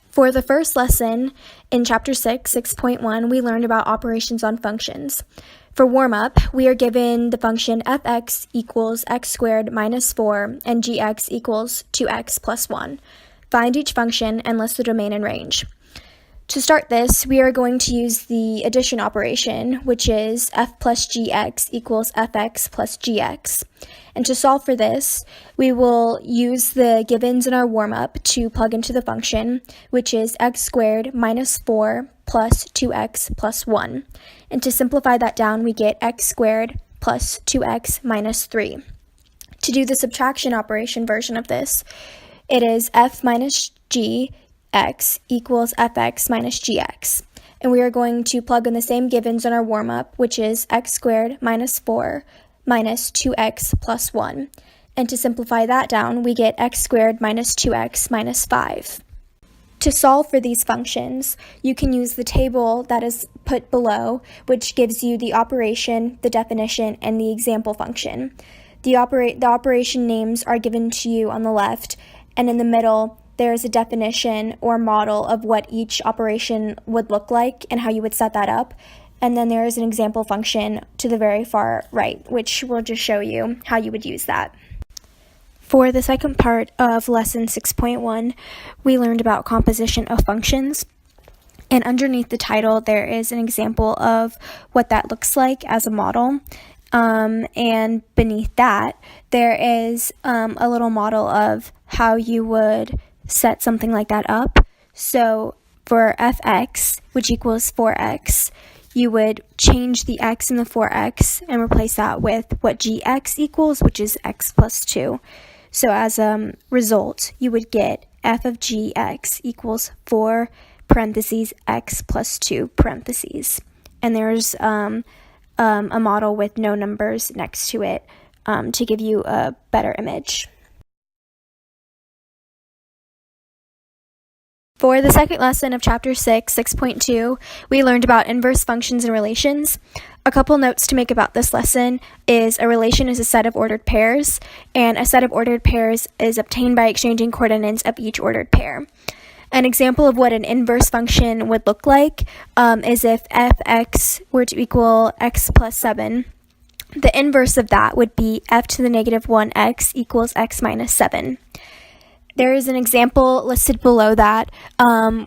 For the first lesson in Chapter 6, 6.1, we learned about operations on functions. For warm-up, we are given the function f(x) equals x squared minus 4 and gx equals 2x plus 1. Find each function and list the domain and range. To start this, we are going to use the addition operation, which is f plus gx equals fx plus gx. And to solve for this, we will use the givens in our warm-up to plug into the function, which is x squared minus 4 plus 2x plus 1. And to simplify that down, we get x squared plus 2x minus 3. To do the subtraction operation version of this, it is f minus g x equals fx minus gx. And we are going to plug in the same givens in our warm-up, which is x squared minus 4 minus 2x plus 1. And to simplify that down, we get x squared minus 2x minus 5. To solve for these functions, you can use the table that is put below, which gives you the operation, the definition, and the example function. The operation names are given to you on the left, and in the middle, there is a definition or model of what each operation would look like and how you would set that up. And then there is an example function to the very far right, which will just show you how you would use that. For the second part of lesson 6.1, we learned about composition of functions. And underneath the title, there is an example of what that looks like as a model. And beneath that, there is a little model of how you would set something like that up. So for fx, which equals 4x, you would change the x in the 4x and replace that with what gx equals, which is x plus 2. So as a result, you would get f of gx equals 4 parentheses x plus 2 parentheses. And there's a model with no numbers next to it to give you a better image. For the second lesson of Chapter 6, 6.2, we learned about inverse functions and relations. A couple notes to make about this lesson is a relation is a set of ordered pairs, and a set of ordered pairs is obtained by exchanging coordinates of each ordered pair. An example of what an inverse function would look like is if fx were to equal x plus 7. The inverse of that would be f to the negative 1x equals x minus 7. There is an example listed below that,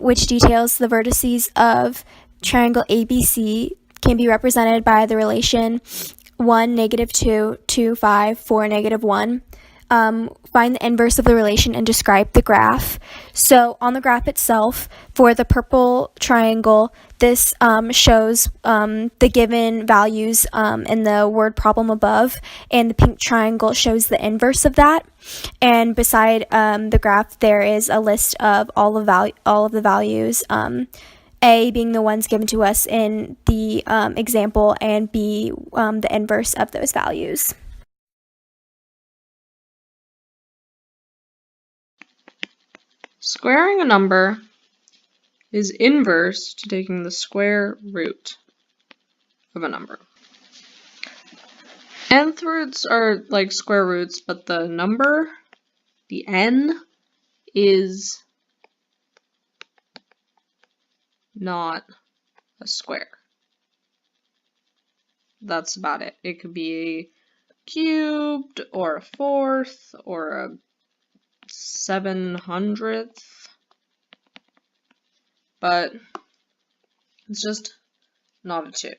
which details the vertices of triangle ABC can be represented by the relation 1, negative 2, 2, 5, 4, negative 1. Find the inverse of the relation and describe the graph. So on the graph itself, for the purple triangle, this shows the given values in the word problem above, and the pink triangle shows the inverse of that. And beside the graph, there is a list of all of the values, A being the ones given to us in the example, and B the inverse of those values. Squaring a number is inverse to taking the square root of a number. Nth roots are like square roots, but the number, the n, is not a square. That's about it. It could be a cubed, or a fourth, or a 700th, but it's just not a 2.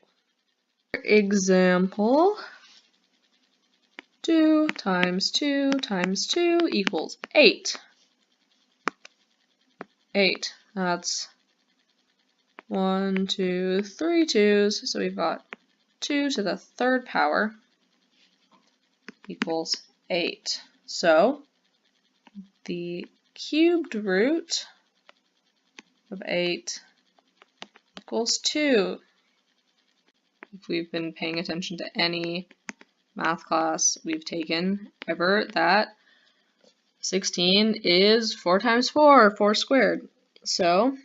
Example, 2 times 2 times 2 equals 8. 8, that's 1, 2, 3 2's, so we've got 2 to the third power equals 8. So the cubed root of 8 equals 2. If we've been paying attention to any math class we've taken ever, that 16 is 4 times 4, 4 squared. So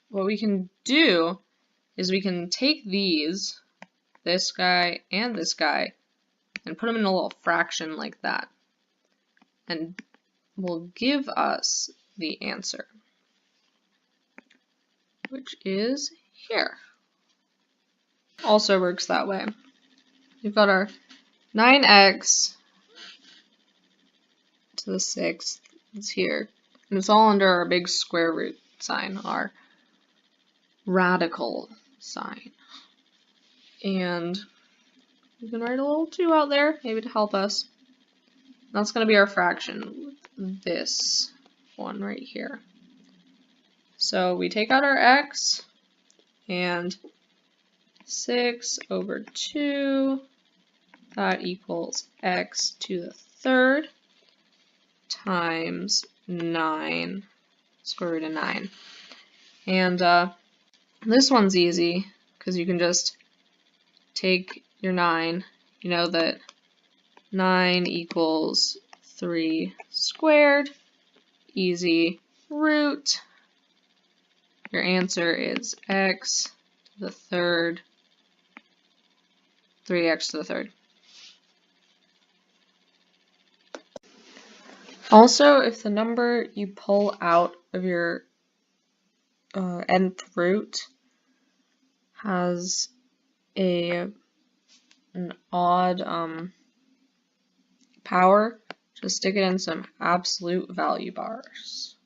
what we can do is we can take these, this guy and this guy, and put them in a little fraction like that. And will give us the answer, which is here. Also works that way. We've got our 9x to the 6th is here. And it's all under our big square root sign, our radical sign. And we can write a little 2 out there, maybe to help us. That's going to be our fraction with this one right here. So we take out our x, and 6 over 2, that equals x to the 3rd times 9, square root of 9. And this one's easy because you can just take your 9. You know that 9 equals 3 squared, easy root. Your answer is x to the 3rd, 3x to the 3rd. Also, if the number you pull out of your nth root has an odd power, just stick it in some absolute value bars.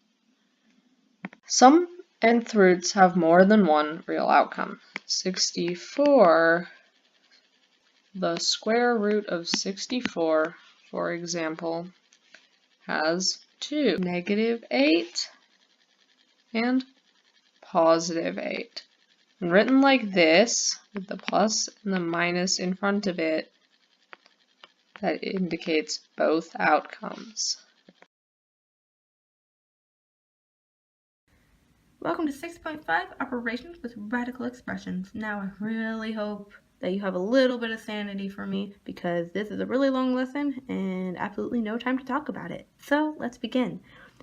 Some nth roots have more than one real outcome. 64, the square root of 64, for example, has 2, -8 and +8. And written like this, with the plus and the minus in front of it, that indicates both outcomes. Welcome to 6.5 Operations with Radical Expressions. Now I really hope that you have a little bit of sanity for me because this is a really long lesson and absolutely no time to talk about it. So let's begin.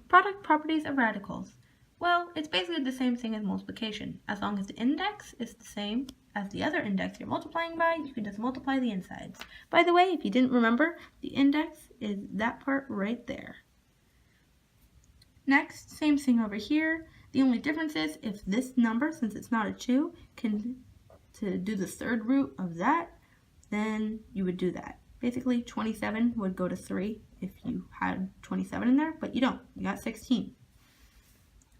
Product properties of radicals. Well, it's basically the same thing as multiplication. As long as the index is the same as the other index you're multiplying by, you can just multiply the insides. By the way, if you didn't remember, the index is that part right there. Next, same thing over here. The only difference is if this number, since it's not a 2, to do the 3rd root of that, then you would do that. Basically, 27 would go to 3 if you had 27 in there, but you don't. You got 16.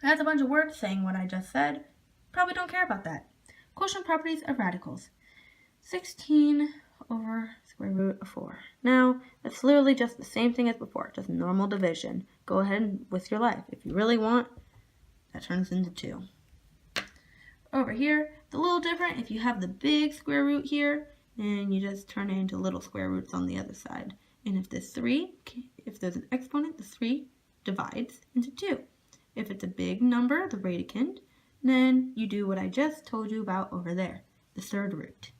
That's a bunch of words saying what I just said. Probably don't care about that. Quotient properties of radicals. 16 over square root of 4. Now, that's literally just the same thing as before, just normal division. Go ahead with your life. If you really want, that turns into 2. Over here, it's a little different. If you have the big square root here, and you just turn it into little square roots on the other side. And if there's an exponent, the 3 divides into 2. If it's a big number, the radicand, then you do what I just told you about over there, the 3rd root.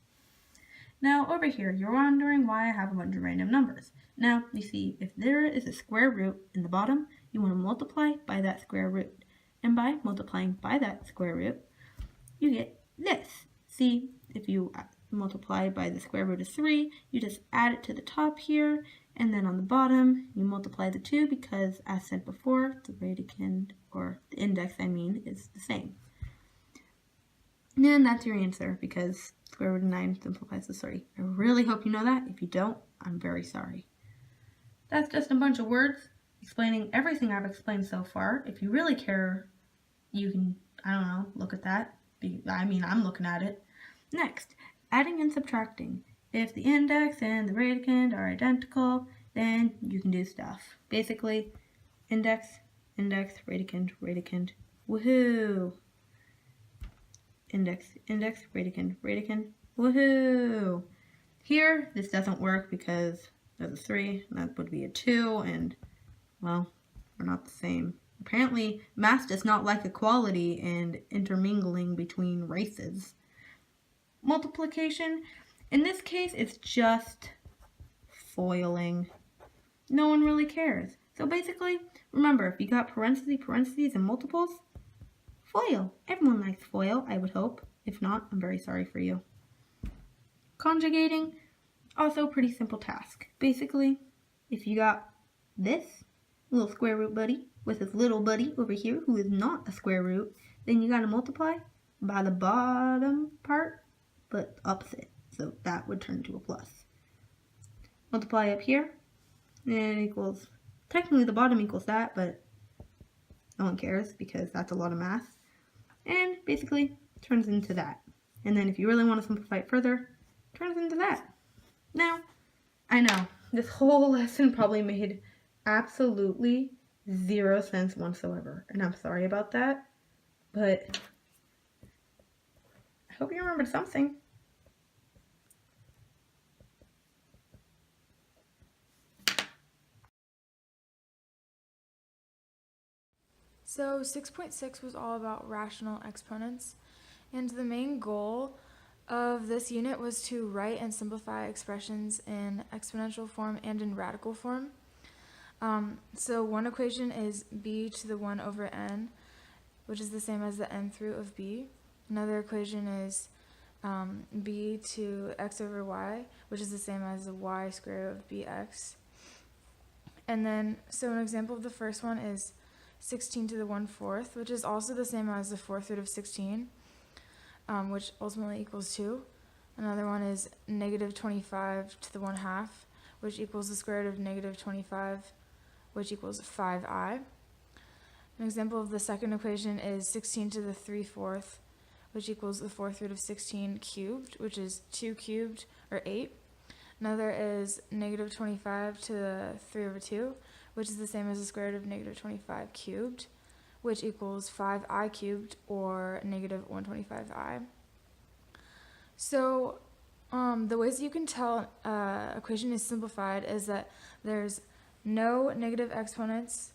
Now over here, you're wondering why I have a bunch of random numbers. Now, you see, if there is a square root in the bottom, you want to multiply by that square root. And by multiplying by that square root, you get this. See, if you multiply by the square root of 3, you just add it to the top here, and then on the bottom, you multiply the 2 because, as said before, the radicand, or the index I mean, is the same. And that's your answer because square root of 9 simplifies to 3. I really hope you know that. If you don't, I'm very sorry. That's just a bunch of words explaining everything I've explained so far. If you really care, you can, I don't know, look at that. I mean, I'm looking at it. Next, adding and subtracting. If the index and the radicand are identical, then you can do stuff. Basically, index, radicand, woohoo! Index, radicand, woohoo! Here, this doesn't work because there's a 3, and that would be a 2, and, well, they're not the same. Apparently, math does not like equality and intermingling between races. Multiplication, in this case, it's just foiling. No one really cares. So basically, remember, if you got parentheses, and multiples, FOIL. Everyone likes FOIL, I would hope. If not, I'm very sorry for you. Conjugating, also pretty simple task. Basically, if you got this little square root buddy, with his little buddy over here, who is not a square root, then you gotta multiply by the bottom part, but opposite. So that would turn to a plus. Multiply up here, and it equals, technically the bottom equals that, but no one cares because that's a lot of math. And basically turns into that. And then if you really want to simplify it further, turns into that. Now, I know, this whole lesson probably made absolutely 0 sense whatsoever. And I'm sorry about that, but I hope you remembered something. So 6.6 was all about rational exponents, and the main goal of this unit was to write and simplify expressions in exponential form and in radical form. So one equation is b to the 1 over n, which is the same as the nth root of b. Another equation is b to x over y, which is the same as the y square root of bx. And then, so an example of the first one is 16 to the 1/4, which is also the same as the 4th root of 16, which ultimately equals 2. Another one is negative 25 to the 1/2, which equals the square root of negative 25, which equals 5i. An example of the second equation is 16 to the 3/4, which equals the 4th root of 16 cubed, which is 2 cubed, or 8. Another is negative 25 to the 3 over 2, which is the same as the square root of negative 25 cubed, which equals 5i cubed, or negative 125i. So the ways you can tell an equation is simplified is that there's no negative exponents,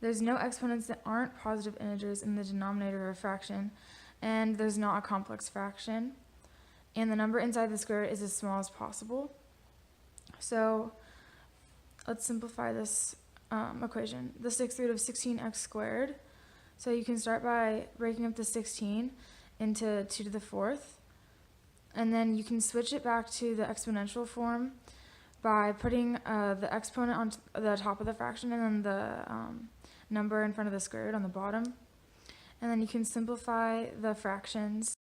there's no exponents that aren't positive integers in the denominator of a fraction, and there's not a complex fraction, and the number inside the square root is as small as possible. So let's simplify this equation. The 6th root of 16x squared. So you can start by breaking up the 16 into 2 to the 4th. And then you can switch it back to the exponential form by putting the exponent on the top of the fraction and then the number in front of the square root on the bottom. And then you can simplify the fractions